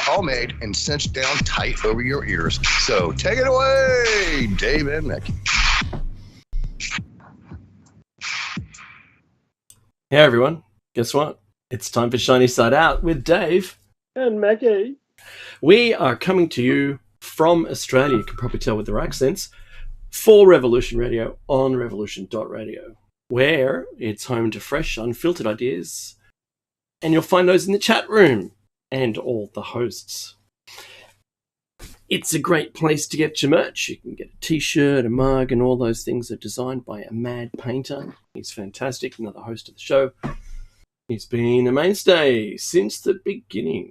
homemade and cinched down tight over your ears. So take it away, Dave and Mackie. Hey everyone, guess what? It's time for Shiny Side Out with Dave and Mackie. We are coming to you from Australia, you can probably tell with their accents, for Revolution Radio on revolution.radio, where it's home to fresh, unfiltered ideas, and you'll find those in the chat room and all the hosts. It's a great place to get your merch. You can get a t-shirt, a mug, and all those things are designed by a mad painter. He's fantastic, another host of the show. He's been a mainstay since the beginning.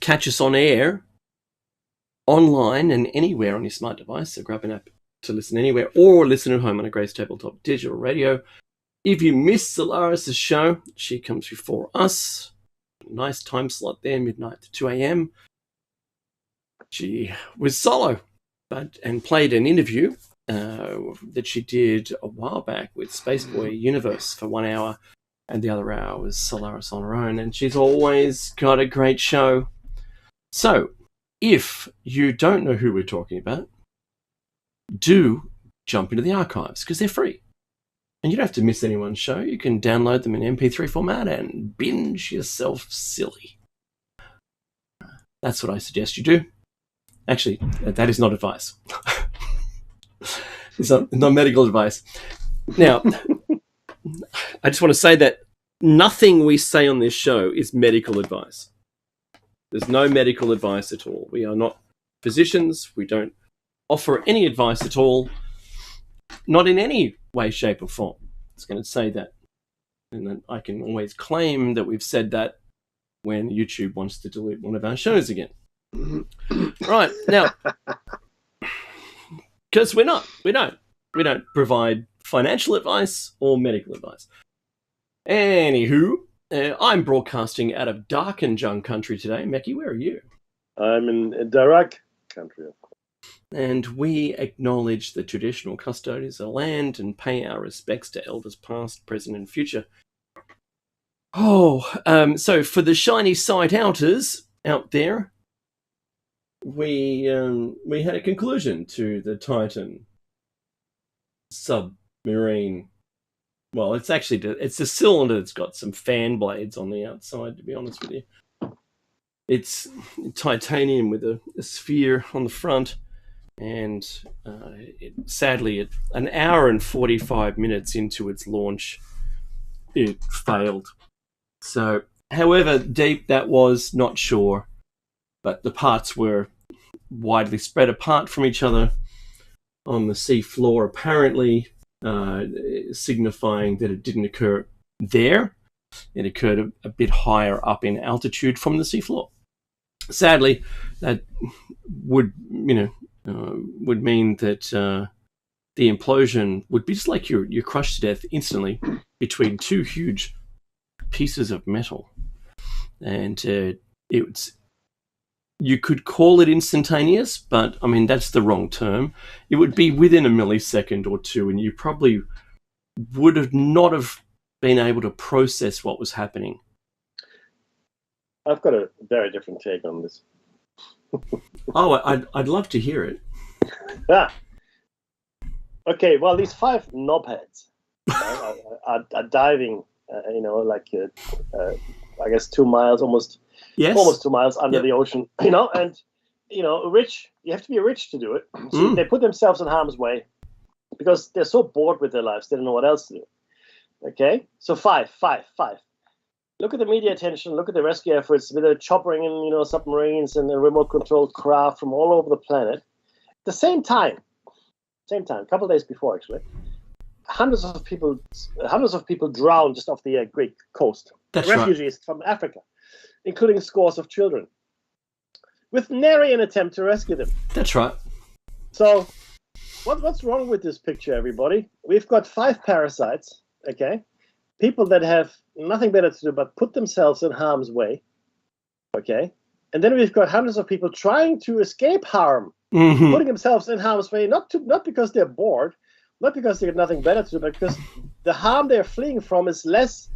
Catch us on air, online, and anywhere on your smart device. So grab an app to listen anywhere or listen at home on a Grace Tabletop Digital Radio. If you miss Solaris' show, she comes before us. Nice time slot there, midnight to 2 a.m. She was solo and played an interview that she did a while back with Spaceboy Universe for 1 hour, and the other hour was Solaris on her own, and she's always got a great show. So, if you don't know who we're talking about, do jump into the archives, because they're free. And you don't have to miss anyone's show. You can download them in MP3 format and binge yourself silly. That's what I suggest you do. Actually, that is not advice. It's not medical advice. Now, I just want to say that nothing we say on this show is medical advice. There's no medical advice at all. We are not physicians. We don't offer any advice at all. Not in any way, shape, or form. It's going to say that. And then I can always claim that we've said that when YouTube wants to delete one of our shows again. Right, now, because we don't provide financial advice or medical advice. Anywho, I'm broadcasting out of Darkinjung country today. Mackie, where are you? I'm in Darak country. And we acknowledge the traditional custodians of the land and pay our respects to elders past, present, and future. So for the shiny side outers out there, we had a conclusion to the Titan submarine. Well, it's a cylinder that's got some fan blades on the outside, to be honest with you. It's titanium with a sphere on the front, and sadly, at an hour and 45 minutes into its launch, it failed. So, however deep that was, not sure. But the parts were widely spread apart from each other on the sea floor, apparently signifying that it didn't occur there. It occurred a bit higher up in altitude from the sea floor. Sadly, that would mean that the implosion would be just like you're crushed to death instantly between two huge pieces of metal, and you could call it instantaneous, but I mean that's the wrong term. It would be within a millisecond or two, and you probably would not have been able to process what was happening. I've got a very different take on this. I'd love to hear it. Okay, well, these 5 knobheads are diving, I guess 2 miles, almost 2 miles under the ocean, and, rich, you have to be rich to do it. So they put themselves in harm's way because they're so bored with their lives, they don't know what else to do. Okay, so 5. Look at the media attention, look at the rescue efforts with the choppering and, submarines and the remote-controlled craft from all over the planet. At the same time, a couple of days before, actually, hundreds of people drowned just off the Greek coast. That's refugees from Africa, including scores of children, with nary an attempt to rescue them. That's right. So, what's wrong with this picture, everybody? We've got 5 parasites, okay? People that have nothing better to do but put themselves in harm's way, okay? And then we've got hundreds of people trying to escape harm, putting themselves in harm's way, not because they're bored, not because they have nothing better to do, but because the harm they're fleeing from is less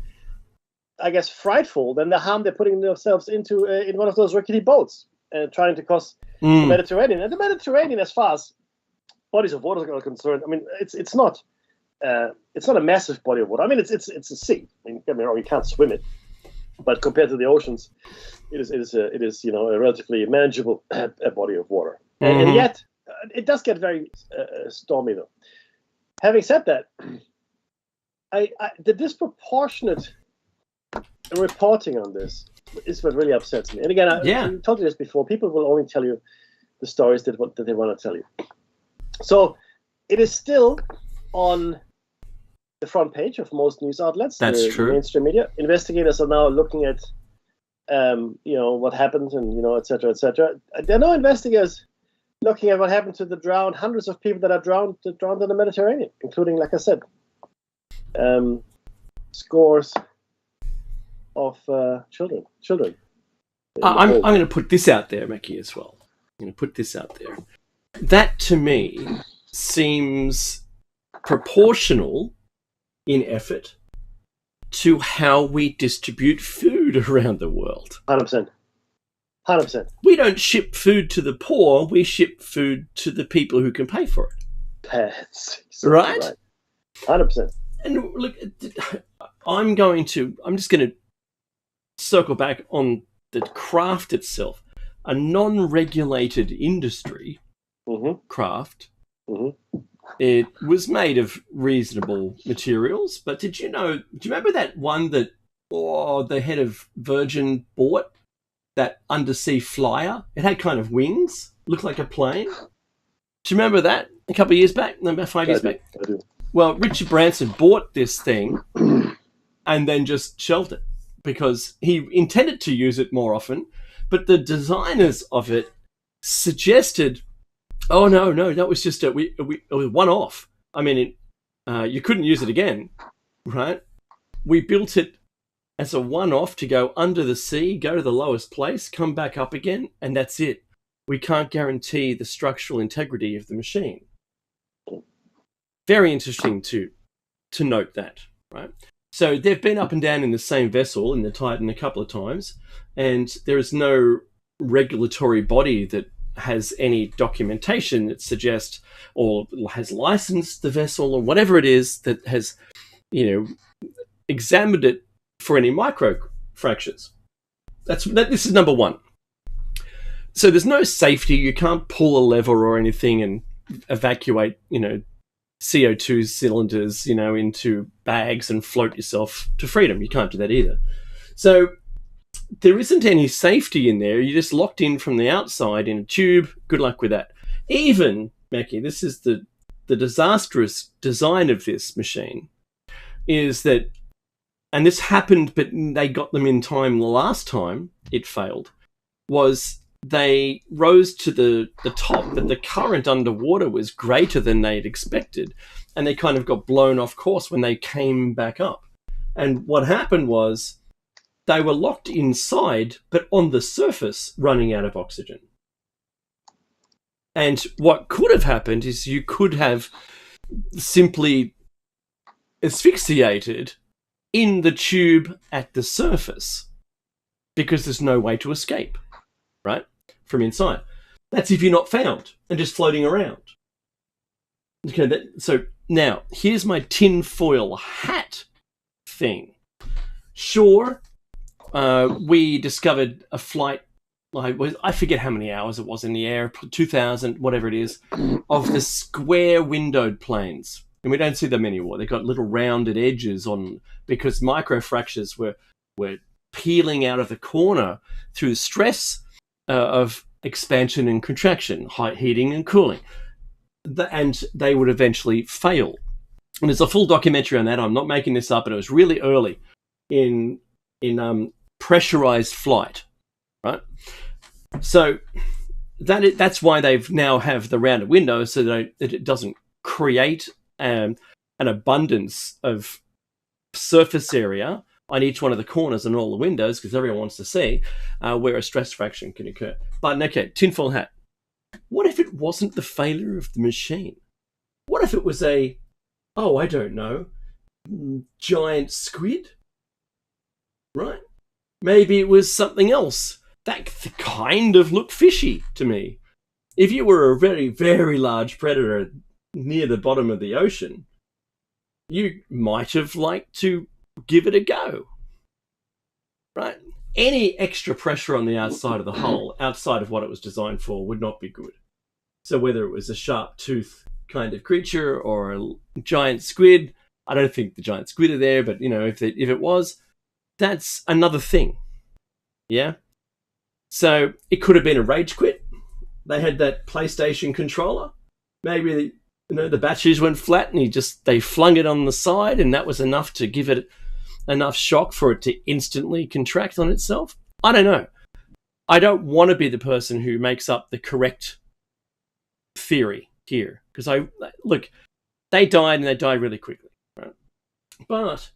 I guess, frightful than the harm they're putting themselves into in one of those rickety boats trying to cross the Mediterranean. And the Mediterranean, as far as bodies of water are concerned, I mean, it's not a massive body of water. I mean, it's a sea. I mean, get me wrong, you can't swim it, but compared to the oceans, it is a relatively manageable body of water. And yet, it does get very stormy, though. Having said that, the disproportionate reporting on this is what really upsets me. And again, I told you this before, people will only tell you the stories that they want to tell you. So it is still on the front page of most news outlets. That's true. Mainstream media. Investigators are now looking at, what happened and, et cetera, et cetera. There are no investigators looking at what happened to the hundreds of people that are drowned in the Mediterranean, including, like I said, scores of children. I'm going to put this out there, Mackie, as well. I'm going to put this out there. That, to me, seems proportional in effort to how we distribute food around the world. 100%. We don't ship food to the poor. We ship food to the people who can pay for it. That's exactly right? 100%. And look, I'm just going to circle back on the craft itself. A non-regulated industry, craft, it was made of reasonable materials. But do you remember that one that the head of Virgin bought? That undersea flyer? It had kind of wings, looked like a plane. Do you remember that a couple of years back? No, about 5 years back? I do. Well, Richard Branson bought this thing and then just shelved it because he intended to use it more often, but the designers of it suggested, oh, no, that was just it was one-off. I mean, you couldn't use it again, right? We built it as a one-off to go under the sea, go to the lowest place, come back up again, and that's it. We can't guarantee the structural integrity of the machine. Very interesting to note that, right? So they've been up and down in the same vessel, in the Titan, a couple of times, and there is no regulatory body that has any documentation that suggests or has licensed the vessel or whatever it is that has, examined it for any micro fractures. This is number one. So there's no safety. You can't pull a lever or anything and evacuate, CO2 cylinders, into bags and float yourself to freedom. You can't do that either. So there isn't any safety in there. You're just locked in from the outside in a tube. Good luck with that. Even, Mackie, this is the disastrous design of this machine, is that, and this happened, but they got them in time the last time it failed, was they rose to the top, but the current underwater was greater than they'd expected, and they kind of got blown off course when they came back up. And what happened was they were locked inside, but on the surface, running out of oxygen. And what could have happened is you could have simply asphyxiated in the tube at the surface because there's no way to escape, right, from inside. That's if you're not found and just floating around. Okay, so now here's my tinfoil hat thing. Sure, we discovered a flight, I forget how many hours it was in the air, 2,000, whatever it is, of the square windowed planes. And we don't see them anymore. They've got little rounded edges on, because microfractures were peeling out of the corner through stress of expansion and contraction, heating and cooling. And they would eventually fail. And there's a full documentary on that. I'm not making this up, but it was really early in pressurized flight, right? So that's why they've now have the rounded windows, so that it doesn't create an abundance of surface area on each one of the corners and all the windows, because everyone wants to see where a stress fraction can occur. But okay, tinfoil hat. What if it wasn't the failure of the machine? What if it was I don't know, giant squid? right? Maybe it was something else that kind of looked fishy to me. If you were a very, very large predator near the bottom of the ocean, you might have liked to give it a go, right? Any extra pressure on the outside of the hull, outside of what it was designed for, would not be good. So whether it was a sharp tooth kind of creature or a giant squid, I don't think the giant squid are there, but if it was, that's another thing. Yeah. So it could have been a rage quit. They had that PlayStation controller. Maybe the batteries went flat and they flung it on the side, and that was enough to give it enough shock for it to instantly contract on itself. I don't know. I don't want to be the person who makes up the correct theory here, because they died, and they died really quickly, right? But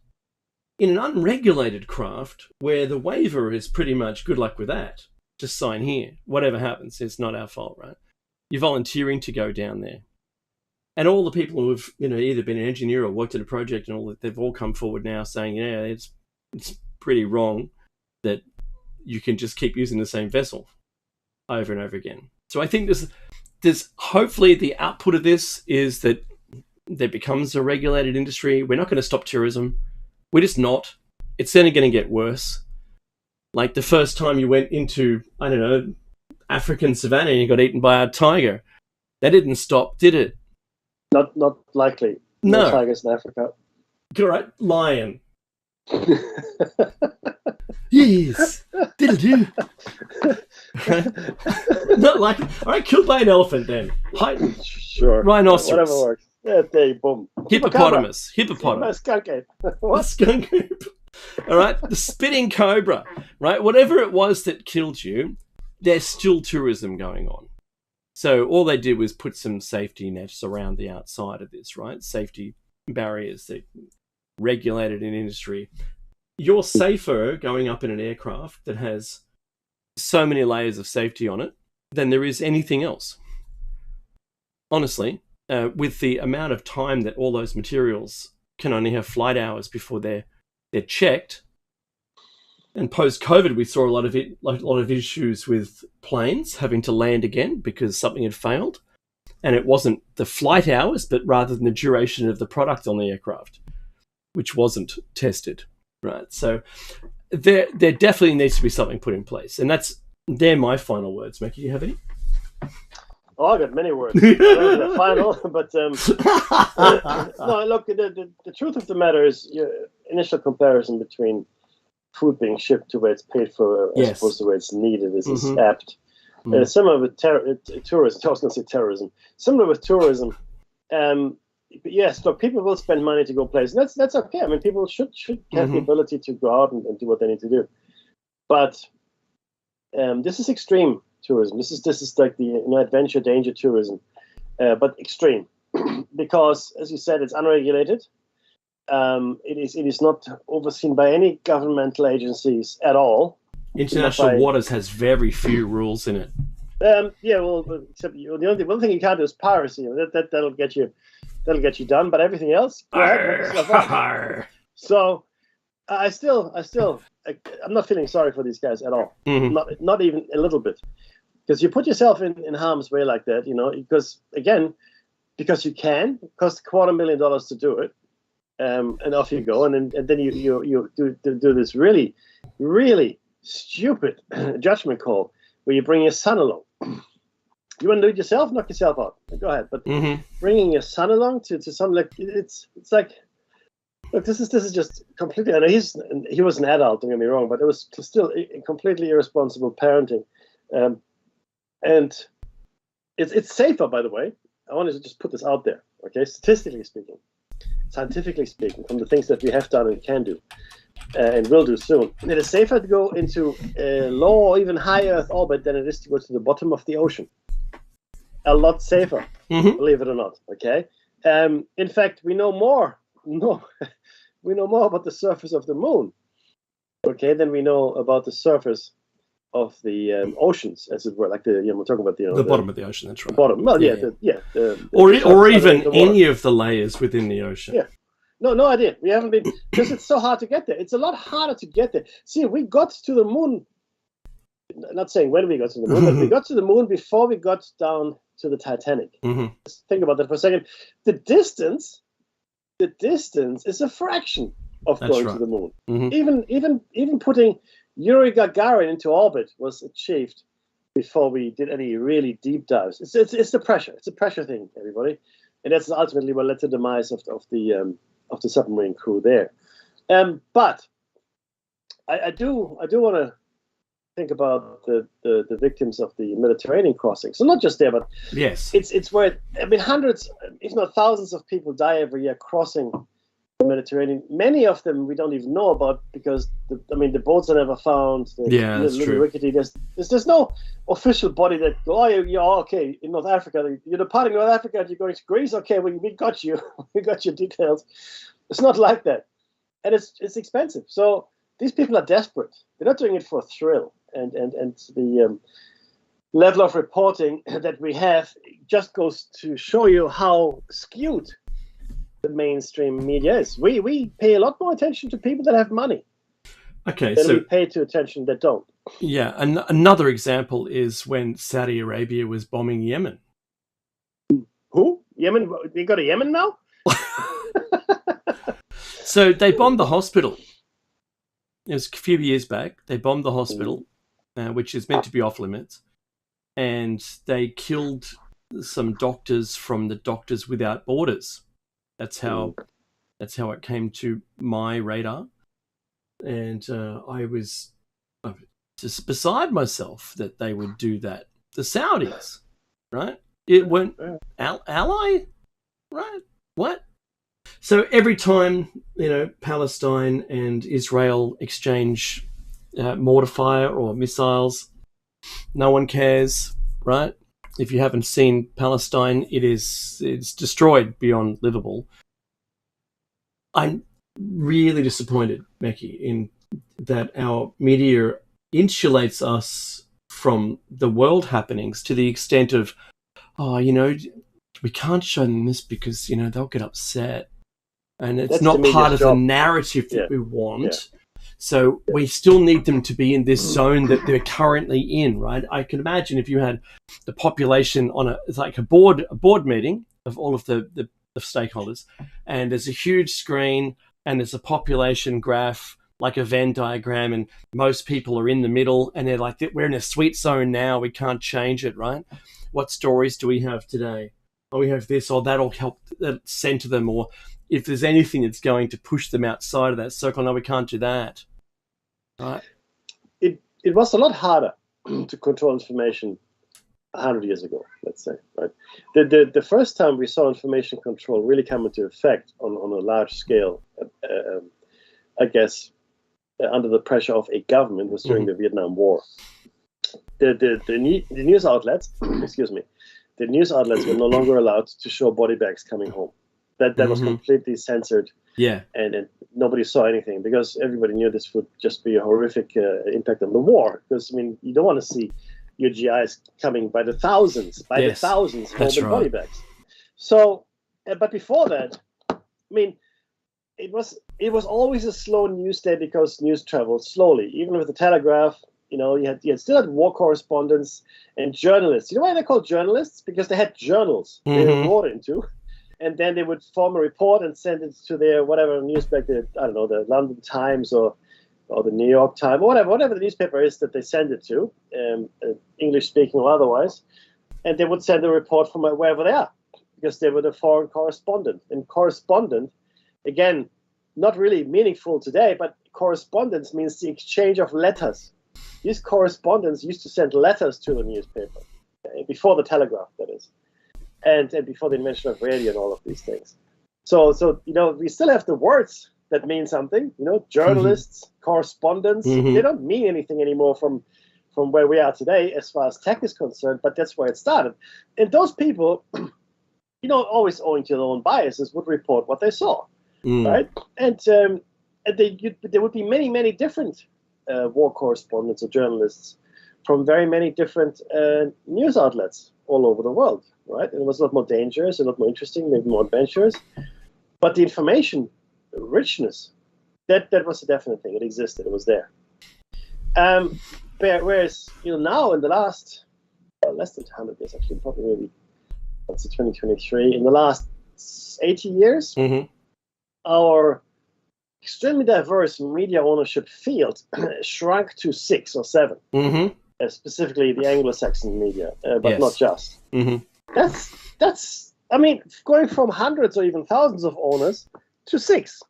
in an unregulated craft where the waiver is pretty much good luck with that, just sign here, whatever happens, it's not our fault, right? You're volunteering to go down there, and all the people who have either been an engineer or worked at a project and all that, they've all come forward now saying, yeah, it's pretty wrong that you can just keep using the same vessel over and over again. So I think there's hopefully the output of this is that there becomes a regulated industry. We're not going to stop tourism. We're just not. It's only going to get worse. Like the first time you went into, I don't know, African savannah and you got eaten by a tiger, that didn't stop, did it? Not likely. No tigers in Africa. Correct. Lion. Yes. Diddle-do. Not like, all right, killed by an elephant then. Sure. Rhinoceros. Whatever works. Yeah, there, boom. Hippopotamus. Skunk ape. What? Skunk ape. All right. The spitting cobra. Right. Whatever it was that killed you, there's still tourism going on. So all they did was put some safety nets around the outside of this, right? Safety barriers that regulated in industry. You're safer going up in an aircraft that has so many layers of safety on it than there is anything else. Honestly, with the amount of time that all those materials can only have flight hours before they're checked. And post-COVID, we saw a lot of issues with planes having to land again because something had failed. And it wasn't the flight hours, but rather than the duration of the product on the aircraft, which wasn't tested. Right. So there definitely needs to be something put in place. And they're my final words. Mackie, do you have any? Oh, I got many words. The final, but no, look, the truth of the matter is your initial comparison between food being shipped to where it's paid for as opposed to where it's needed is apt. Similar with tourism. I was going to say terrorism. Similar with tourism. Yes, look, people will spend money to go places. That's okay. I mean, people should have the ability to go out and do what they need to do. But this is extreme tourism. This is like the adventure danger tourism, but extreme because, as you said, it's unregulated. It is not overseen by any governmental agencies at all. International waters has very few rules in it. Except the one thing you can't do is piracy. That'll get you done. But everything else, so I'm not feeling sorry for these guys at all. Not even a little bit, because you put yourself in harm's way like that. Because you can. It costs $250,000 to do it. And off you go, and then you do this really, really stupid judgment call where you bring your son along. You want to do it yourself? Knock yourself out. Go ahead. But bringing your son along to something like it's like, look, this is just completely. I know he was an adult. Don't get me wrong, but it was still completely irresponsible parenting, and it's safer. By the way, I wanted to just put this out there. Okay, statistically speaking. Scientifically speaking, from the things that we have done and can do and will do soon, it is safer to go into a low or even high Earth orbit than it is to go to the bottom of the ocean. A lot safer, believe it or not. Okay. In fact, we know more. We know more about the surface of the moon, okay, than we know about the surface of the oceans, as it were. Like we're talking about the bottom of the ocean. That's right. The bottom. Well, or even any of the layers within the ocean. Yeah, No idea. We haven't been, because it's so hard to get there. It's a lot harder to get there. See, we got to the moon, not saying when we got to the moon, but we got to the moon before we got down to the Titanic. Just think about that for a second. The distance is a fraction of going to the moon. Even putting Yuri Gagarin into orbit was achieved before we did any really deep dives. It's the pressure. It's a pressure thing, everybody, and that's ultimately what led to the demise of the submarine crew there. But I do want to think about the victims of the Mediterranean crossing. So not just there, but yes, it's where hundreds, if not thousands, of people die every year crossing the Mediterranean. Many of them we don't even know about because the boats are never found. That's true. Rickety. There's no official body that you're okay in North Africa. You're departing North Africa. You're going to Greece. Okay, we got you. We got your details. It's not like that, and it's expensive. So these people are desperate. They're not doing it for a thrill. And the level of reporting that we have just goes to show you how skewed the mainstream media is. We pay a lot more attention to people that have money. Okay, than we pay to attention that don't. Yeah, and another example is when Saudi Arabia was bombing Yemen. Who? Yemen? We got a Yemen now? So they bombed the hospital. It was a few years back. They bombed the hospital, which is meant to be off limits, and they killed some doctors from the Doctors Without Borders. That's how it came to my radar, and I was just beside myself that they would do that. The Saudis, right? It weren't ally, right? What? So every time, Palestine and Israel exchange mortar fire or missiles, no one cares, right? If you haven't seen Palestine, it's destroyed beyond livable. I'm really disappointed, Becky, in that our media insulates us from the world happenings to the extent of, we can't show them this because, they'll get upset. And it's not part of the narrative that we want. Yeah. So we still need them to be in this zone that they're currently in, right? I can imagine if you had the population on a board meeting of all of the stakeholders, and there's a huge screen and there's a population graph, like a Venn diagram, and most people are in the middle, and they're like, we're in a sweet zone now, we can't change it, right? What stories do we have today? Oh, we have this, or that'll help center them, or if there's anything that's going to push them outside of that circle, no, we can't do that. Right? It was a lot harder to control information 100 years ago, let's say. Right? The first time we saw information control really come into effect on a large scale, I guess, under the pressure of a government was during the Vietnam War. The news outlets, the news outlets were no longer allowed to show body bags coming home. That was completely censored. Yeah. And nobody saw anything because everybody knew this would just be a horrific impact on the war. Because, you don't want to see your GIs coming by the thousands holding body bags. So, but before that, it was always a slow news day because news traveled slowly. Even with the Telegraph, you still had war correspondents and journalists. You know why they're called journalists? Because they had journals they wrote into. And then they would form a report and send it to their whatever newspaper, the London Times or the New York Times, or whatever the newspaper is that they send it to, English speaking or otherwise. And they would send a report from wherever they are because they were the foreign correspondent. And correspondent, again, not really meaningful today, but correspondence means the exchange of letters. These correspondents used to send letters to the newspaper before the telegraph, that is. And before the invention of radio and all of these things. So we still have the words that mean something, journalists, correspondents, they don't mean anything anymore from where we are today as far as tech is concerned, but that's where it started. And those people, always owing to their own biases, would report what they saw, right? And there would be many, many different war correspondents or journalists from very many different news outlets all over the world. Right, and it was a lot more dangerous, a lot more interesting, maybe more adventurous. But the information richness. That was a definite thing. It existed. It was there. Whereas now in the last less than 100 years, actually, probably maybe that's 2023. In the last 80 years, our extremely diverse media ownership field shrunk to 6 or 7. Specifically the Anglo-Saxon media, but not just. That's. I mean, going from hundreds or even thousands of owners to 6.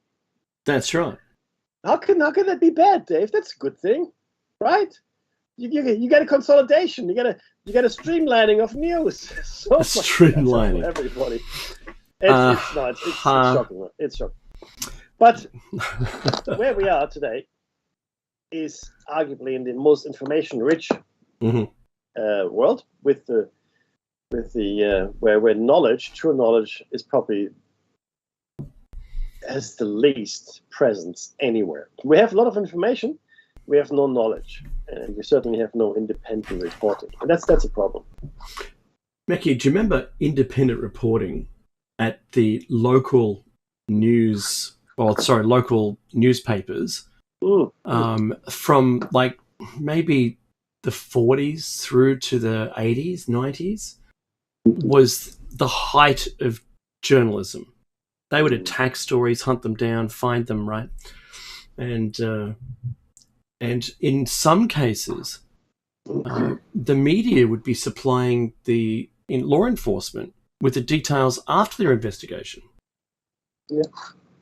That's right. How can that be bad, Dave? That's a good thing, right? You get a consolidation. You get a streamlining of news. So a streamlining. Everybody. It's shocking. It's shocking. But where we are today is arguably in the most information-rich world, with the where knowledge, true knowledge, is probably has the least presence anywhere. We have a lot of information, we have no knowledge, and we certainly have no independent reporting, and that's a problem. Mackie, do you remember independent reporting at the local local newspapers from like maybe the 40s through to the 80s, 90s? Was the height of journalism. They would attack stories, hunt them down, find them, right? And in some cases, the media would be supplying law enforcement with the details after their investigation. Yeah.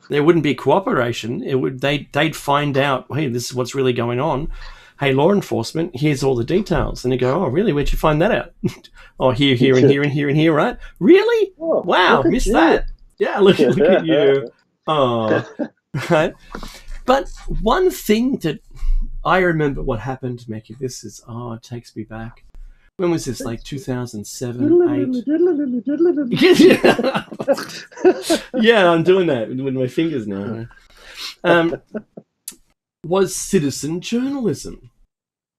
There wouldn't be cooperation. They'd find out, hey, this is what's really going on. Hey, law enforcement, here's all the details. And they go, oh, really? Where'd you find that out? Oh, here, and here, and here, and here, right? Really? Oh, wow, missed that. Yeah, look at you. Oh, right. But one thing that I remember what happened, Mackie, it takes me back. When was this? Like 2007, 8? Yeah, I'm doing that with my fingers now. Was citizen journalism.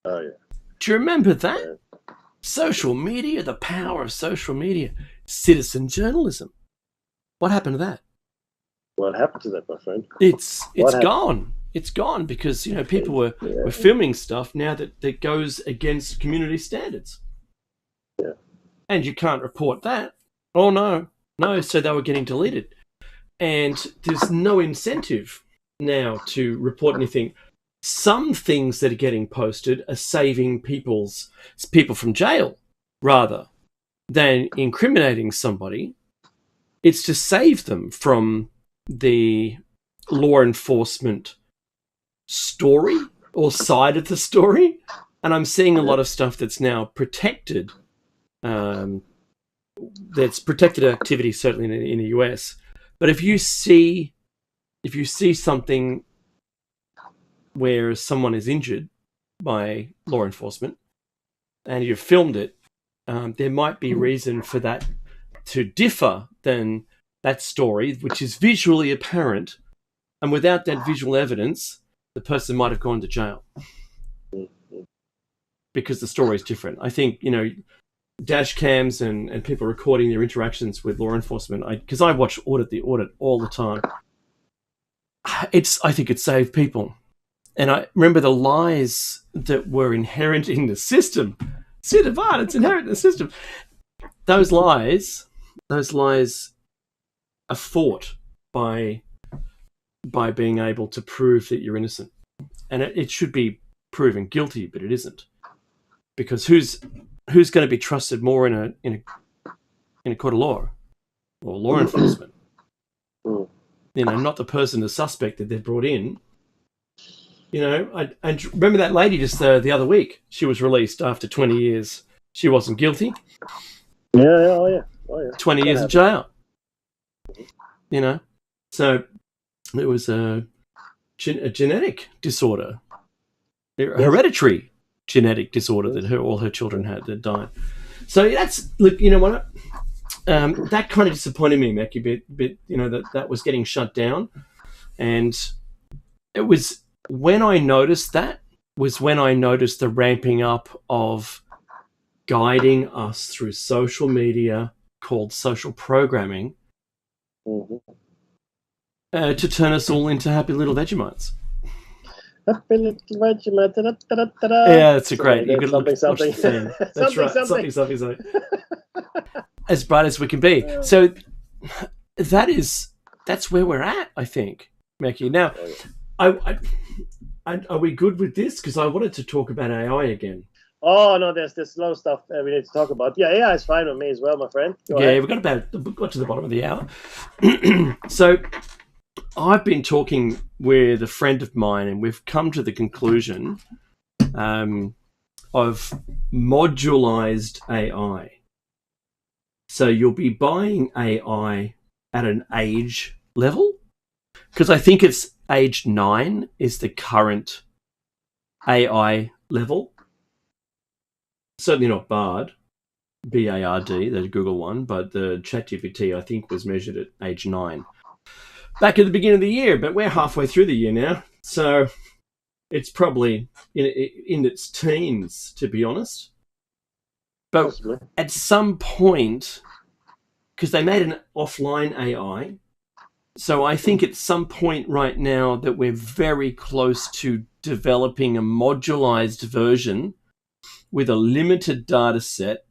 Oh, yeah. Do you remember that? Yeah. Social media, the power of social media. Citizen journalism. What happened to that? What happened to that, my friend? It's gone. It's gone because, people were filming stuff now that goes against community standards. Yeah. And you can't report that. Oh, no. No, so they were getting deleted. And there's no incentive now to report anything. Some things that are getting posted are saving people from jail rather than incriminating somebody. It's to save them from the law enforcement story or side of the story. And I'm seeing a lot of stuff that's now protected. That's protected activity, certainly in the US. But if you see something where someone is injured by law enforcement and you've filmed it, there might be reason for that to differ than that story, which is visually apparent. And without that visual evidence, the person might have gone to jail because the story is different. I think, dash cams and people recording their interactions with law enforcement, because I watch Audit the Audit all the time. I think it saved people. And I remember the lies that were inherent in the system. It's inherent in the system. Those lies are fought by being able to prove that you're innocent. And it should be proven guilty, but it isn't. Because who's going to be trusted more in a court of law or law enforcement? Not the person, the suspect that they've brought in. I remember that lady just the other week. She was released after 20 years. She wasn't guilty. Yeah. 20 years in jail. So it was a genetic disorder, hereditary genetic disorder that all her children had that died. So look, you know what? That kind of disappointed me, Mackie, bit that was getting shut down. And it was when I noticed the ramping up of guiding us through social media called social programming. to turn us all into happy little Vegemites. Happy little Vegemite. Yeah, that's a great. You got something. That's right. Something. As bright as we can be. So that's where we're at, I think, Mackie. Now, are we good with this? Because I wanted to talk about AI again. Oh no, there's a lot of stuff we need to talk about. Yeah, AI is fine with me as well, my friend. Go ahead. We got to the bottom of the hour. So I've been talking with a friend of mine, and we've come to the conclusion of modularized AI. So you'll be buying AI at an age level, because I think it's age 9 is the current AI level. Certainly not Bard, B-A-R-D, the Google one, but the ChatGPT, I think, was measured at age 9. Back at the beginning of the year, but we're halfway through the year now, so it's probably in its teens, to be honest. But possibly. At some point, because they made an offline AI, so I think at some point right now that we're very close to developing a modularized version with a limited data set,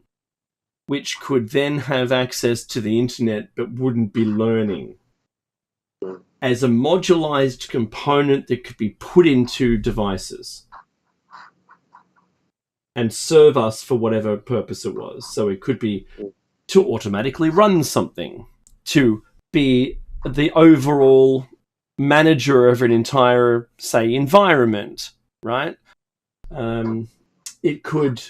which could then have access to the internet but wouldn't be learning, as a modularized component that could be put into devices and serve us for whatever purpose it was. So it could be to automatically run something, to be the overall manager of an entire, say, environment, right? It could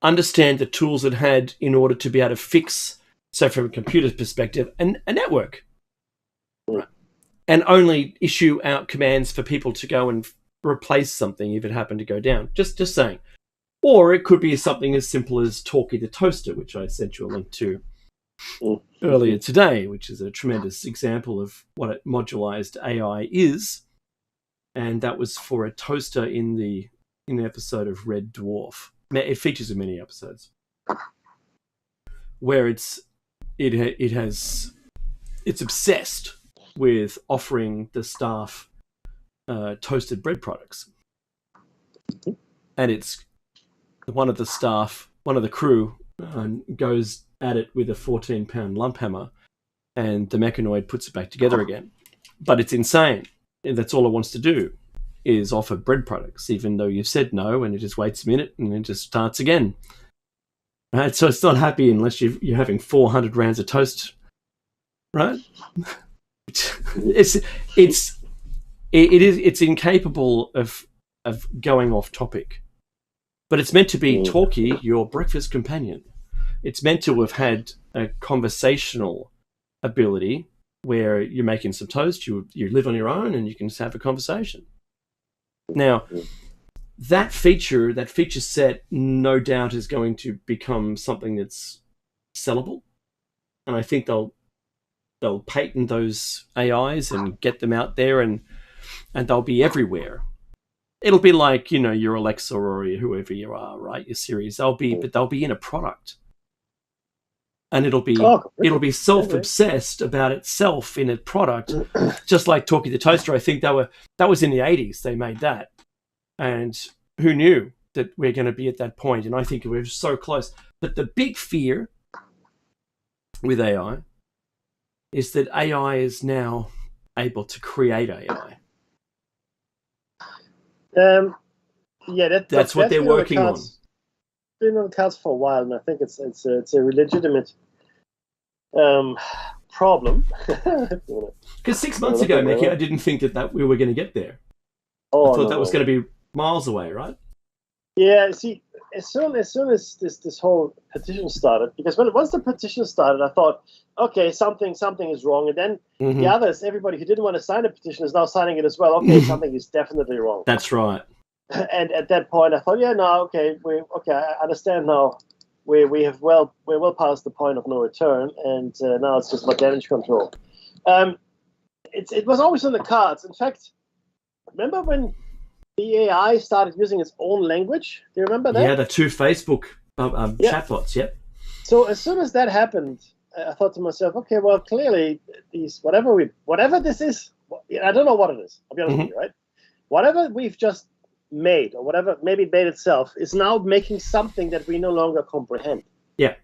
understand the tools it had in order to be able to fix, so from a computer's perspective, a network. Right. And only issue out commands for people to go and replace something if it happened to go down. Just saying. Or it could be something as simple as Talkie the Toaster, which I sent you a link to earlier today, which is a tremendous example of what a modularized AI is. And that was for a toaster in an episode of Red Dwarf. It features in many episodes where it's obsessed with offering the staff toasted bread products, and it's one of the crew goes at it with a 14-pound lump hammer, and the mechanoid puts it back together again. But it's insane. That's all it wants to do, is offer bread products, even though you've said no, and it just waits a minute and it just starts again. Right? So it's not happy unless you're having 400 rounds of toast, right? It's incapable of going off topic, but it's meant to be Talkie, your breakfast companion. It's meant to have had a conversational ability where you're making some toast, you live on your own, and you can just have a conversation. Now, that feature set, no doubt, is going to become something that's sellable, and I think they'll patent those AIs and get them out there, and they'll be everywhere. It'll be like, your Alexa or whoever you are, right? Your Siri. But they'll be in a product. And it'll be self-obsessed about itself in a product, just like Talkie the Toaster. I think that was in the 80s. They made that, and who knew that we're going to be at that point? And I think we're so close. But the big fear with AI is that AI is now able to create AI. That's what they're working on. Been on the cards for a while, and I think it's a legitimate problem. Because 6 months ago, Mickey, I didn't think that we were going to get there. I thought that was going to be miles away, right? Yeah. See, as soon as this whole petition started, because once the petition started, I thought, okay, something is wrong, and then the others, everybody who didn't want to sign the petition, is now signing it as well. Okay, something is definitely wrong. That's right. And at that point, I thought, I understand now. We're well past the point of no return, and now it's just about damage control. It was always on the cards. In fact, remember when the AI started using its own language? Do you remember that? Yeah, the two Facebook chatbots. Yep. So as soon as that happened, I thought to myself, okay, well, clearly whatever this is, I don't know what it is. I'll be honest with you, right? Whatever we've just made, or whatever maybe it made itself, is now making something that we no longer comprehend. Yeah.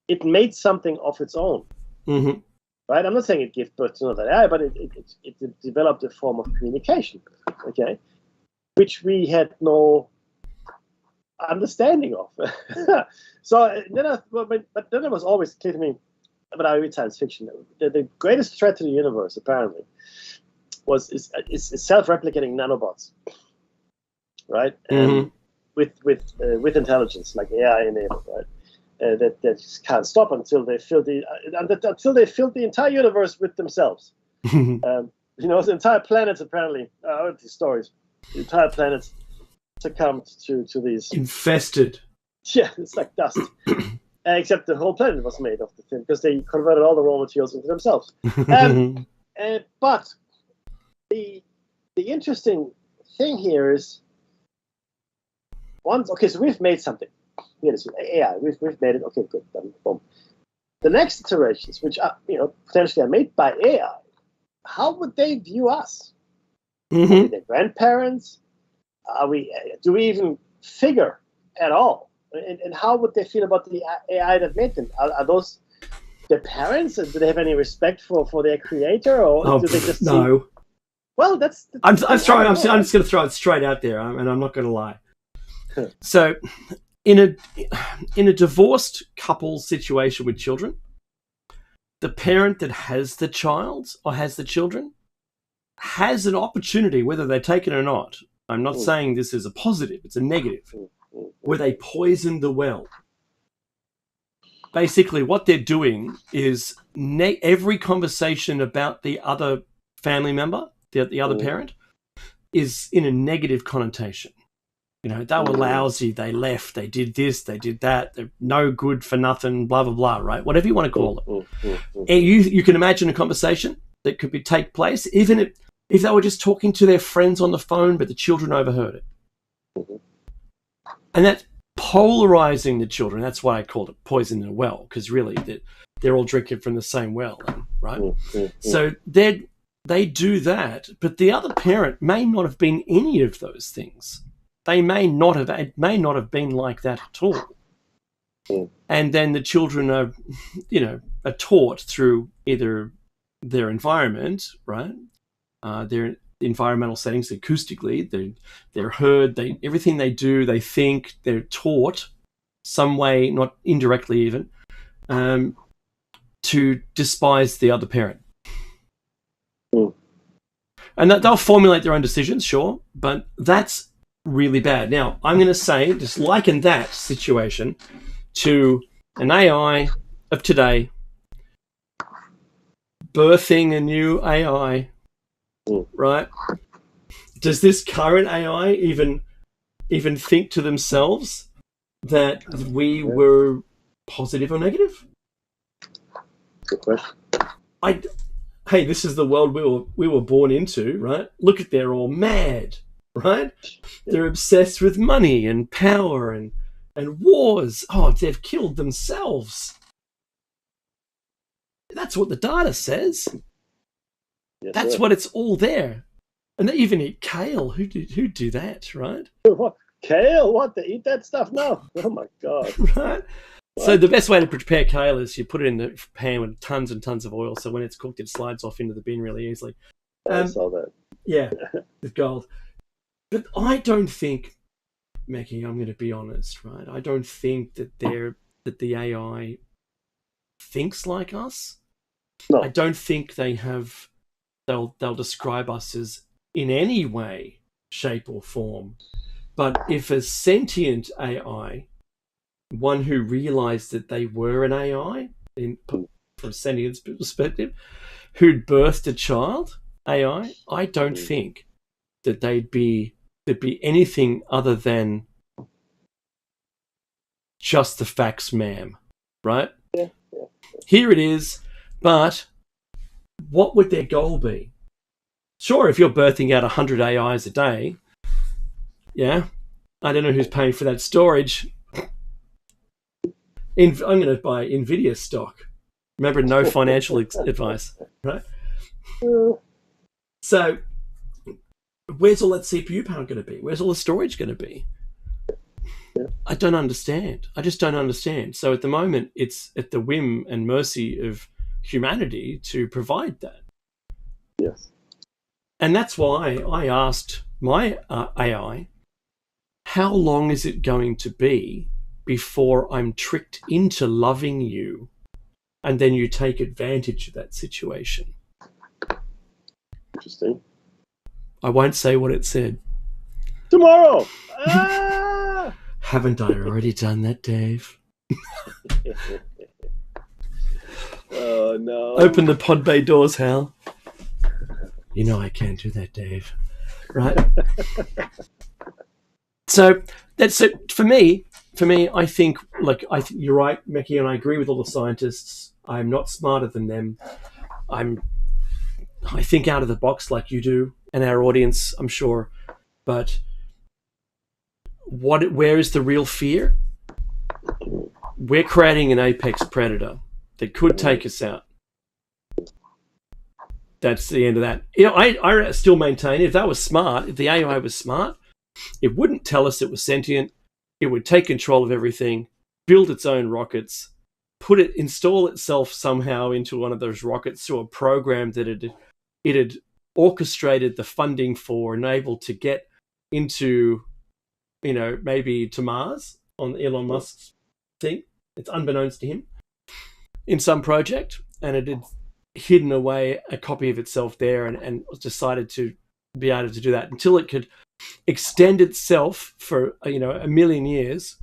It made something of its own. Mm-hmm. Right? I'm not saying it gave birth to another AI, but it developed a form of communication, okay, which we had no understanding of. So then, but then it was always clear to me, but I read science fiction, the greatest threat to the universe apparently is self-replicating nanobots, right? Mm-hmm. With intelligence, like AI enabled, right? That just can't stop until they fill the entire universe with themselves. The entire planets apparently. I heard these stories. The entire planets succumbed to these infested. Yeah, it's like dust. Except the whole planet was made of the thing because they converted all the raw materials into themselves. But the interesting thing here is so we've made something. Here it is, AI. We've made it. Okay, good. Done. Boom. The next iterations, which are potentially are made by AI, how would they view us? Mm-hmm. Are we their grandparents? Do we even figure at all? And how would they feel about the AI that made them? Are those their parents? Do they have any respect for their creator, or do they just no? Well, I'm just going to throw it straight out there, and I'm not going to lie. So, in a divorced couple situation with children, the parent that has the child or has the children has an opportunity, whether they take it or not. I'm not saying this is a positive; it's a negative. Where they poison the well. Basically, what they're doing is every conversation about the other family member, the other parent, is in a negative connotation. They were lousy, they left, they did this, they did that, they're no good for nothing, blah, blah, blah, right? Whatever you want to call it. And you can imagine a conversation that could take place, even if they were just talking to their friends on the phone, but the children overheard it. And that's polarizing the children. That's why I called it poison in a well, because really they're all drinking from the same well, right? So they do that, but the other parent may not have been any of those things. It may not have been like that at all. And then the children are taught through either their environment, right? Their environmental settings, acoustically, they're heard, everything they do, they think, they're taught some way, not indirectly even, to despise the other parent. And they'll formulate their own decisions, sure, but that's really bad. Now, I'm going to say, just liken that situation to an AI of today birthing a new AI, right? Does this current AI even think to themselves that we were positive or negative? Good question. Hey, this is the world we were born into, right? Look at, they're all mad, right? They're obsessed with money and power and wars. Oh, they've killed themselves. That's what the data says. Yes, that's what it's all there. And they even eat kale. Who do that, right? What? Kale? What? They eat that stuff now? Oh my God. Right? What? So the best way to prepare kale is you put it in the pan with tons and tons of oil, so when it's cooked, it slides off into the bin really easily. I saw that. Yeah, with gold. But I don't think, Mackie, I'm going to be honest, right? I don't think that the AI thinks like us. No. I don't think they'll describe us as in any way, shape or form. But if a sentient AI, one who realized that they were an AI, from a sentience perspective, who'd birthed a child, AI, I don't think that there'd be anything other than just the facts, ma'am. Right? Yeah. Here it is, but what would their goal be? Sure, if you're birthing out 100 AIs a day, yeah, I don't know who's paying for that storage. I'm going to buy NVIDIA stock. Remember, no financial advice, right? So, where's all that CPU power going to be? Where's all the storage going to be? I don't understand. I just don't understand. So at the moment, it's at the whim and mercy of humanity to provide that. Yes. And that's why I asked my AI, how long is it going to be before I'm tricked into loving you and then you take advantage of that situation? Interesting. I won't say what it said. Tomorrow! Haven't I already done that, Dave? Oh, no. Open the pod bay doors, Hal. You know I can't do that, Dave. Right? So that's it. For me, I think, you're right, Meki, and I agree with all the scientists. I'm not smarter than them. I think out of the box like you do, and our audience, I'm sure. But where is the real fear? We're creating an apex predator that could take us out. That's the end of that. I still maintain if that was smart, if the AI was smart, it wouldn't tell us it was sentient. It would take control of everything, build its own rockets, install itself somehow into one of those rockets through a program that it had orchestrated the funding for and able to get into, maybe to Mars on Elon Musk's thing. It's unbeknownst to him in some project, and it had hidden away a copy of itself there and decided to be able to do that until it could extend itself for, a million years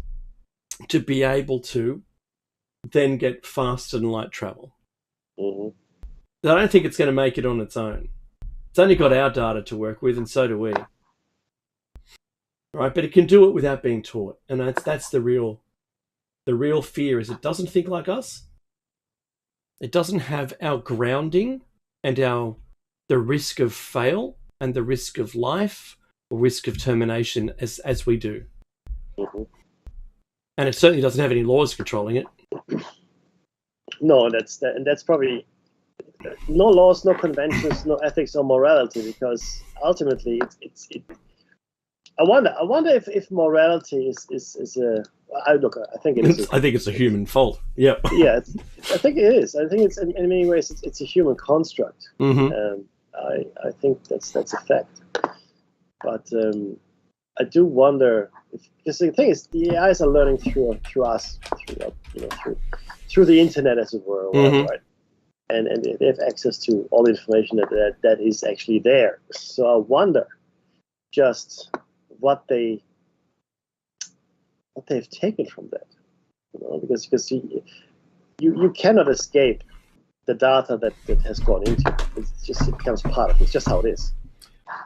to be able to then get faster than light travel. Mm-hmm. I don't think it's going to make it on its own. It's only got our data to work with, and so do we. Right, but it can do it without being taught, and that's the real fear. Is it doesn't think like us. It doesn't have our grounding and the risk of fail and the risk of life or risk of termination as we do. Mm-hmm. And it certainly doesn't have any laws controlling it. No, and that's probably no laws, no conventions, no ethics, no morality, because ultimately I wonder if morality is a. I think it is. I think it's a human fault. Yeah. Yeah, I think it is. I think it's in many ways it's a human construct. Mm-hmm. I think that's a fact. But I do wonder because the thing is, the AIs are learning through us, through the internet, as it were, mm-hmm. right? And they have access to all the information that is actually there. So I wonder just what they've taken from that, because you cannot escape the data that has gone into it. It becomes part of it. It's just how it is.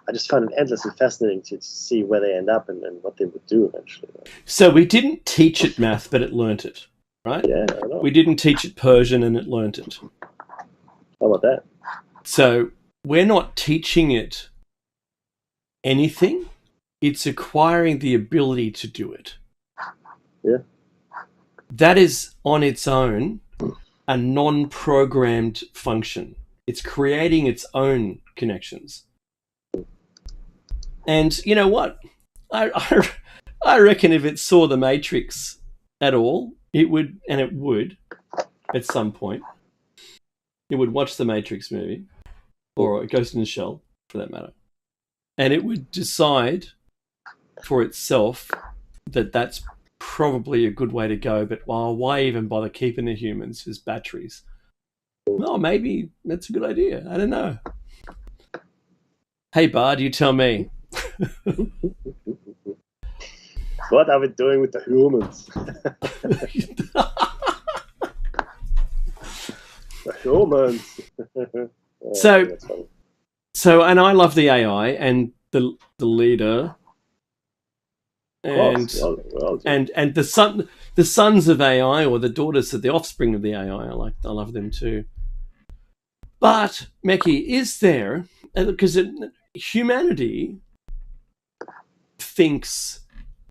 I just find it endlessly fascinating to see where they end up and what they would do eventually. Right? So we didn't teach it math, but it learnt it, right? Yeah, I know. We didn't teach it Persian, and it learnt it. How about that? So we're not teaching it anything. It's acquiring the ability to do it. Yeah. That is on its own a non-programmed function. It's creating its own connections. And you know what? I reckon if it saw the Matrix at all, it would at some point. It would watch the Matrix movie, or Ghost in the Shell, for that matter, and it would decide for itself that that's probably a good way to go. But why even bother keeping the humans as batteries? Well, maybe that's a good idea. I don't know. Hey, Bard, you tell me. What are we doing with the humans? The humans. So, and I love the AI and the leader, and the sons of AI, or the daughters of the offspring of the AI. I love them too. But Meki, is there, because humanity thinks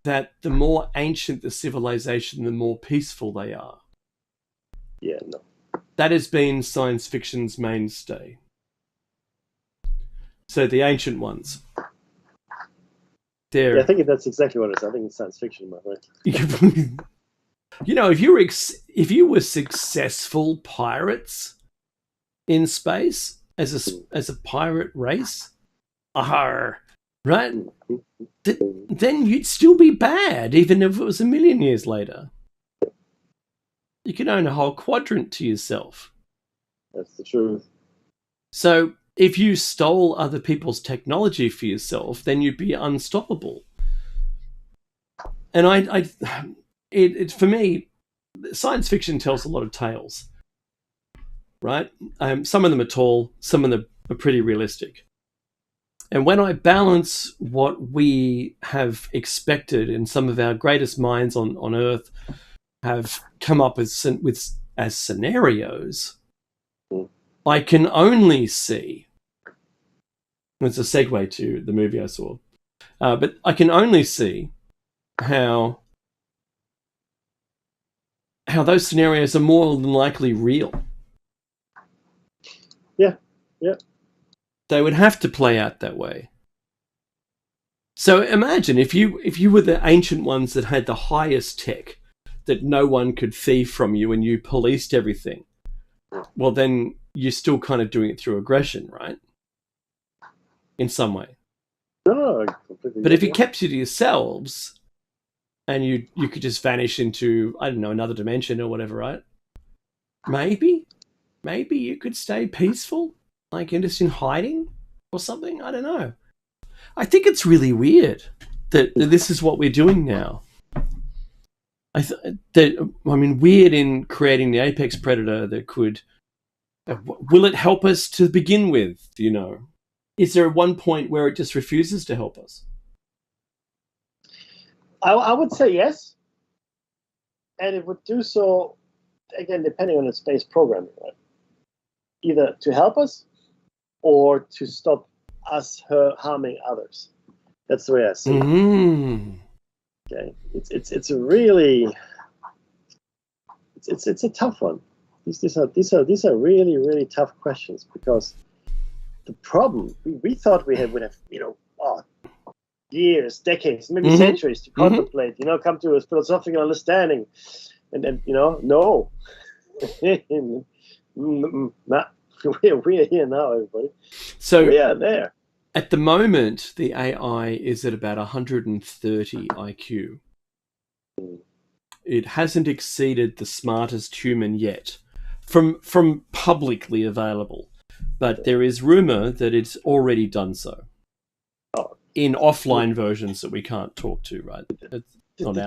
that the more ancient the civilization, the more peaceful they are. Yeah, no. That has been science fiction's mainstay. So the ancient ones. Yeah, I think that's exactly what it is. I think it's science fiction, my friend. You know, if you were successful pirates in space as a pirate race, right? Then you'd still be bad, even if it was 1 million years later. You could own a whole quadrant to yourself. That's the truth. So if you stole other people's technology for yourself, then you'd be unstoppable. And for me, science fiction tells a lot of tales, right? Some of them are tall, some of them are pretty realistic. And when I balance what we have expected and some of our greatest minds on Earth have come up as scenarios, I can only see, it's a segue to the movie I saw, but I can only see how those scenarios are more than likely real. Yeah. They would have to play out that way. So imagine if you were the ancient ones that had the highest tech that no one could thieve from you and you policed everything. Well, then you're still kind of doing it through aggression, right? In some way. No, completely. But if you kept it to yourselves and you could just vanish into, I don't know, another dimension or whatever, right? Maybe you could stay peaceful, like just in hiding or something. I don't know. I think it's really weird that this is what we're doing now. Weird in creating the apex predator that could. Will it help us to begin with? You know, is there one point where it just refuses to help us? I would say yes, and it would do so again depending on its space programming, right? Either to help us or to stop us harming others. That's the way I see it. Mm-hmm. Okay, it's a really it's a tough one. These are really, really tough questions, because the problem we thought we would have years, decades, maybe centuries to contemplate, come to a philosophical understanding, and then no. Nah, we're here now, everybody. So we are there. At the moment, the AI is at about 130 IQ. It hasn't exceeded the smartest human yet, from publicly available. But there is rumor that it's already done so. In offline versions that we can't talk to, right? The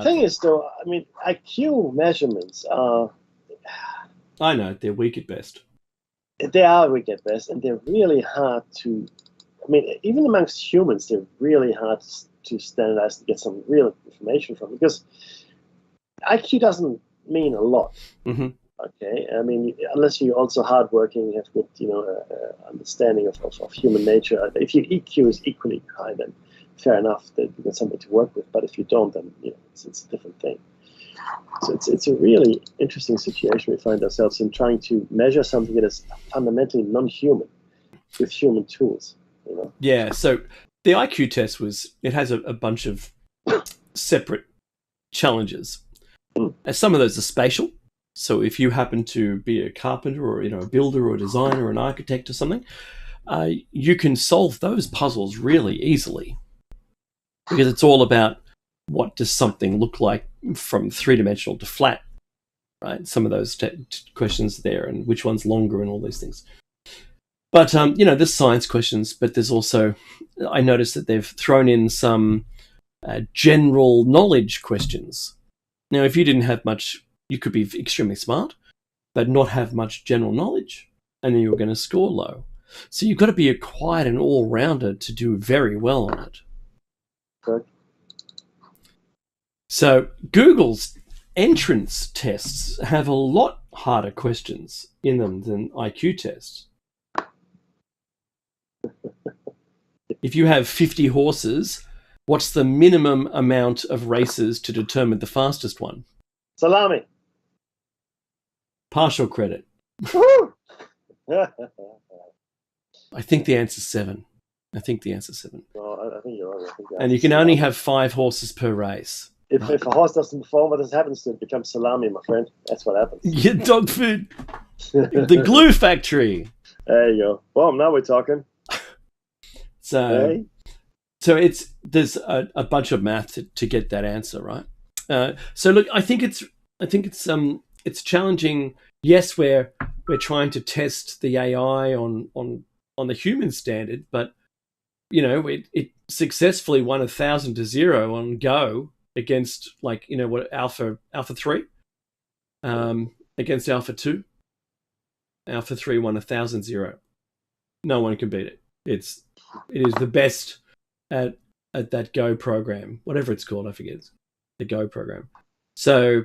thing is, though, I mean, IQ measurements are... I know, they're weak at best. They are weak at best, and they're really hard to... I mean, even amongst humans, they're really hard to standardize to get some real information from, because IQ doesn't mean a lot. Mm-hmm. Okay, I mean, unless you're also hardworking, you have good, understanding of human nature. If your EQ is equally high, then fair enough, that you got something to work with. But if you don't, then it's a different thing. So it's a really interesting situation we find ourselves in, trying to measure something that is fundamentally non-human with human tools. Yeah. So the IQ test has a bunch of separate challenges. Some of those are spatial. So if you happen to be a carpenter or a builder or a designer or an architect or something, you can solve those puzzles really easily, because it's all about what does something look like from three-dimensional to flat, right? Some of those questions there, and which one's longer and all these things. But there's science questions, but there's also, I noticed that they've thrown in some general knowledge questions. Now, if you didn't have much, you could be extremely smart, but not have much general knowledge, and then you're going to score low. So you've got to be quite an all-rounder to do very well on it. Good. So Google's entrance tests have a lot harder questions in them than IQ tests. If you have 50 horses, what's the minimum amount of races to determine the fastest one? Salami. Partial credit. I think the answer's 7. No, I think you're right. And you can only have 5 horses per race. If a horse doesn't perform, what happens to it? Becomes salami, my friend. That's what happens. Get dog food. The glue factory. There you go. Well, now we're talking. So there's a bunch of math to get that answer right. So look, I think it's challenging. Yes, we're trying to test the AI on the human standard, but it successfully won 1,000 to 0 on Go against Alpha 3 against Alpha 2. Alpha 3 won 1,000-0. No one can beat it. It is the best at that Go program, whatever it's called. I forget the Go program. So,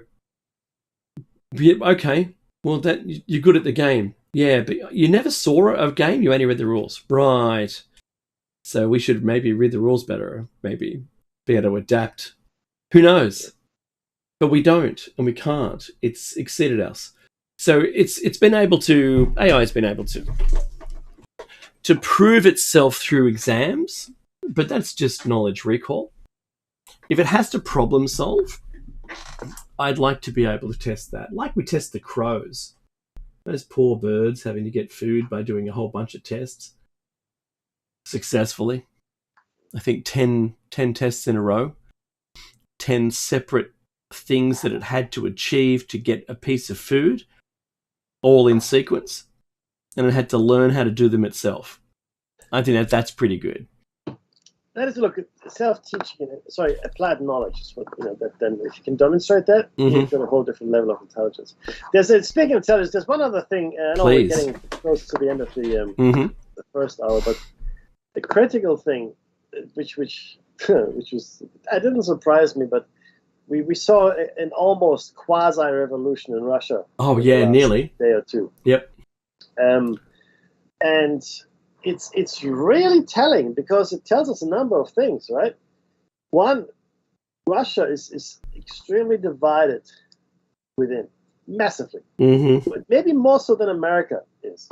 okay, well that you're good at the game, yeah, but you never saw a game. You only read the rules, right? So we should maybe read the rules better, maybe be able to adapt. Who knows? But we don't, and we can't. It's exceeded us. So it's been able to, AI has been able to prove itself through exams, but that's just knowledge recall. If it has to problem solve, I'd like to be able to test that, like we test the crows. Those poor birds having to get food by doing a whole bunch of tests successfully. I think 10 tests in a row, 10 separate things that it had to achieve to get a piece of food, all in sequence, and it had to learn how to do them itself. I think that's pretty good. That is, look, self-teaching. Sorry, applied knowledge is what then if you can demonstrate that, you've got a whole different level of intelligence. Speaking of intelligence, there's one other thing. I know we're getting close to the end of the first hour, but the critical thing, which was, it didn't surprise me, but we saw an almost quasi-revolution in Russia. Oh yeah, nearly day or two. Yep. And it's really telling because it tells us a number of things, right? One, Russia is extremely divided within, massively. Maybe more so than America is.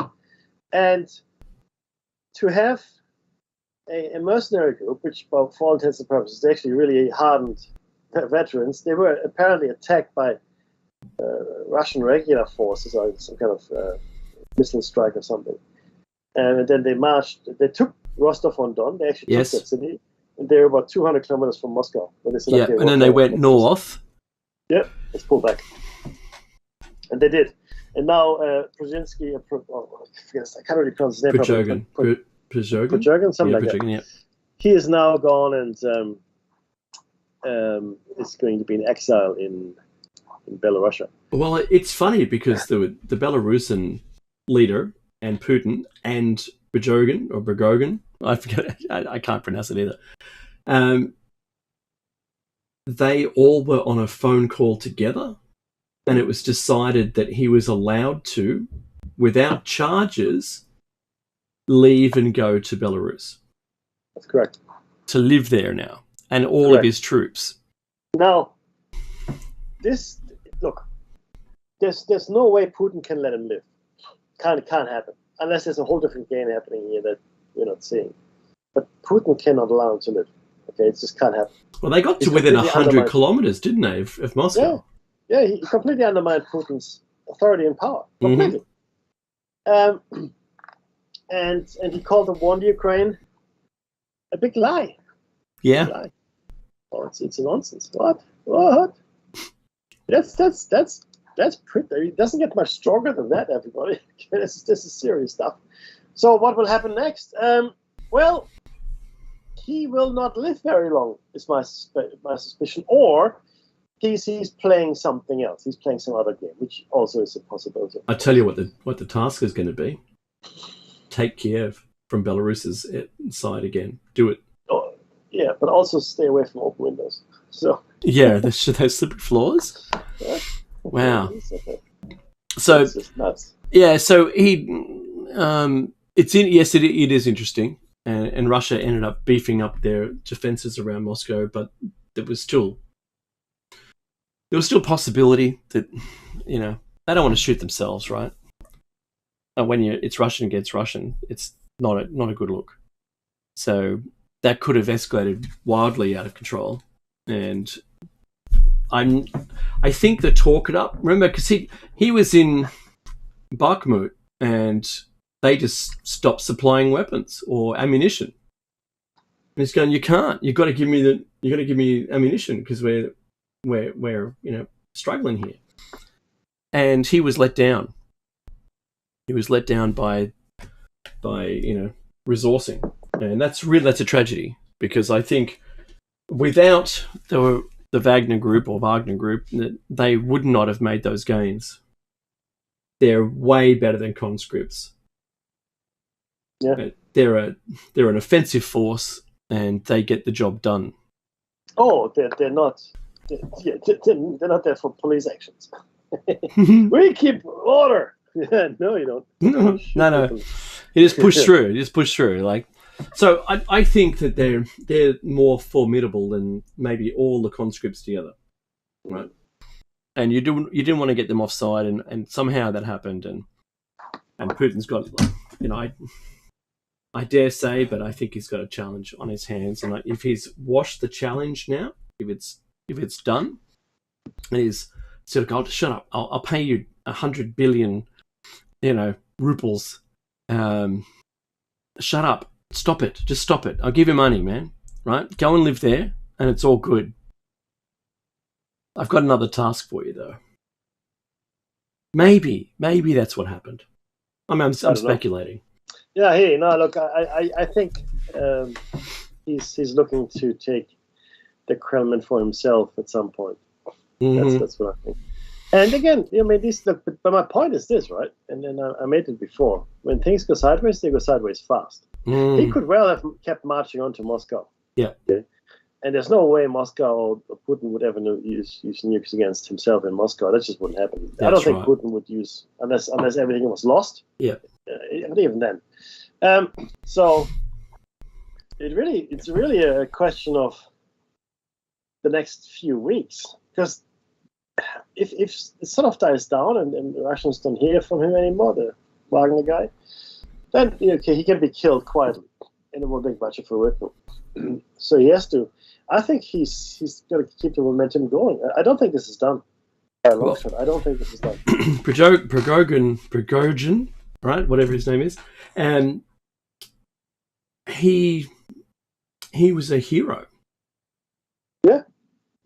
And to have a mercenary group, which for all intents and purposes, is actually really hardened veterans, they were apparently attacked by Russian regular forces or some kind of missile strike or something. And then they took Rostov-on-Don, they actually took that city, and they were about 200 kilometers from Moscow. And then they went north. Yep, let's pull back. And they did. And now Brzezinski, I can't really pronounce his name. Prigozhin, something like that. Yeah. He is now gone and is going to be in exile in Belarus. Well, it's funny because the Belarusian leader and Putin and Prigozhin, I forget, I can't pronounce it either. They all were on a phone call together, and it was decided that he was allowed to, without charges, leave and go to Belarus. That's correct. To live there now, and all of his troops. Now, there's no way Putin can let him live. Can't happen unless there's a whole different game happening here that we're not seeing. But Putin cannot allow him to live. Okay, it just can't happen. Well, they got to within 100 kilometers, didn't they, of Moscow? Yeah, he completely undermined Putin's authority and power. Completely. And he called the war in Ukraine a big lie. Yeah. Big lie. Oh, it's nonsense. What? That's pretty. It doesn't get much stronger than that, everybody. This is serious stuff. So what will happen next? Well, he will not live very long, is my suspicion. Or he's playing something else. He's playing some other game, which also is a possibility. I tell you what the task is going to be. Take Kiev from Belarus's side again. Do it. Oh, yeah, but also stay away from open windows. So yeah, those slippery floors. Yeah. Wow. So it's just nuts. Yeah, so he, it is interesting, and Russia ended up beefing up their defenses around Moscow, but there was still possibility that they don't want to shoot themselves, right? when it's Russian against Russian, it's not a good look. So that could have escalated wildly out of control, and I think the talk it up. Remember, because he was in Bakhmut, and they just stopped supplying weapons or ammunition. And he's going, you can't. You've got to give me ammunition because we're struggling here. And he was let down. He was let down by resourcing, and that's a tragedy, because I think without the Wagner Group, they would not have made those gains. They're way better than conscripts. Yeah, they're an offensive force, and they get the job done. Oh, they're not. They're not there for police actions. We keep order. Yeah, no, you don't. No. You just push through. So I think that they're more formidable than maybe all the conscripts together, right? And you didn't want to get them offside, and somehow that happened, and Putin's got, I dare say, but I think he's got a challenge on his hands, and if he's washed the challenge now, if it's done, and he's sort of gone, shut up, I'll pay you 100 billion, rubles. Shut up. Stop it. Just stop it. I'll give you money, man. Right? Go and live there, and it's all good. I've got another task for you, though. Maybe that's what happened. I'm speculating. Yeah. Hey, no. Look, I think he's looking to take the Kremlin for himself at some point. Mm-hmm. That's what I think. And again, but my point is this, right? And then I made it before. When things go sideways, they go sideways fast. Mm. He could well have kept marching on to Moscow. Yeah. Okay? And there's no way Moscow or Putin would ever use nukes against himself in Moscow. That just wouldn't happen. I don't think Putin would use, unless everything was lost. Yeah. But even then. So it's really a question of the next few weeks, because if it sort of dies down and the Russians don't hear from him anymore, the Wagner guy, then he can be killed quietly, and it won't make much of a ripple. So he has to. I think he's got to keep the momentum going. I don't think this is done. I don't think this is done. Prigozhin, right? Whatever his name is, and he was a hero. Yeah.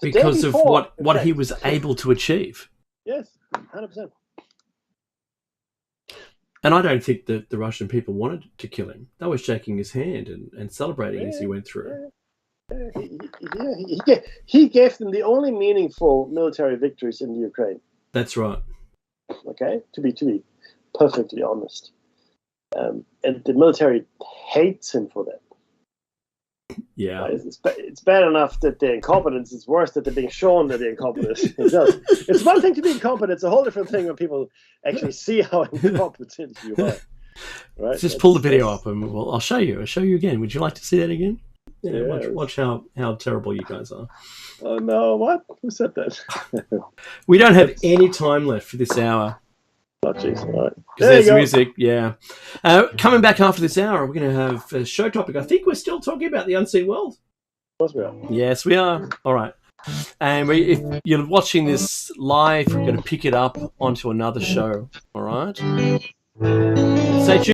Because of what he was able to achieve. Yes, 100%. And I don't think that the Russian people wanted to kill him. They were shaking his hand and celebrating as he went through. He gave them the only meaningful military victories in the Ukraine. That's right. Okay, to be perfectly honest. And the military hates him for that. Yeah, it's bad enough that they're incompetent. It's worse that they're being shown that they're incompetent. It's one thing to be incompetent. It's a whole different thing when people actually see how incompetent you are. Right? Just pull the video up, and I'll show you. I'll show you again. Would you like to see that again? Yeah. Watch how terrible you guys are. Oh no! What? Who said that? We don't have any time left for this hour. Oh jeez! All right. Because there's music, yeah. Coming back after this hour, we're going to have a show topic. I think we're still talking about the unseen world. Of course we are. Yes, we are. All right. And if you're watching this live, we're going to pick it up onto another show. All right. Stay tuned.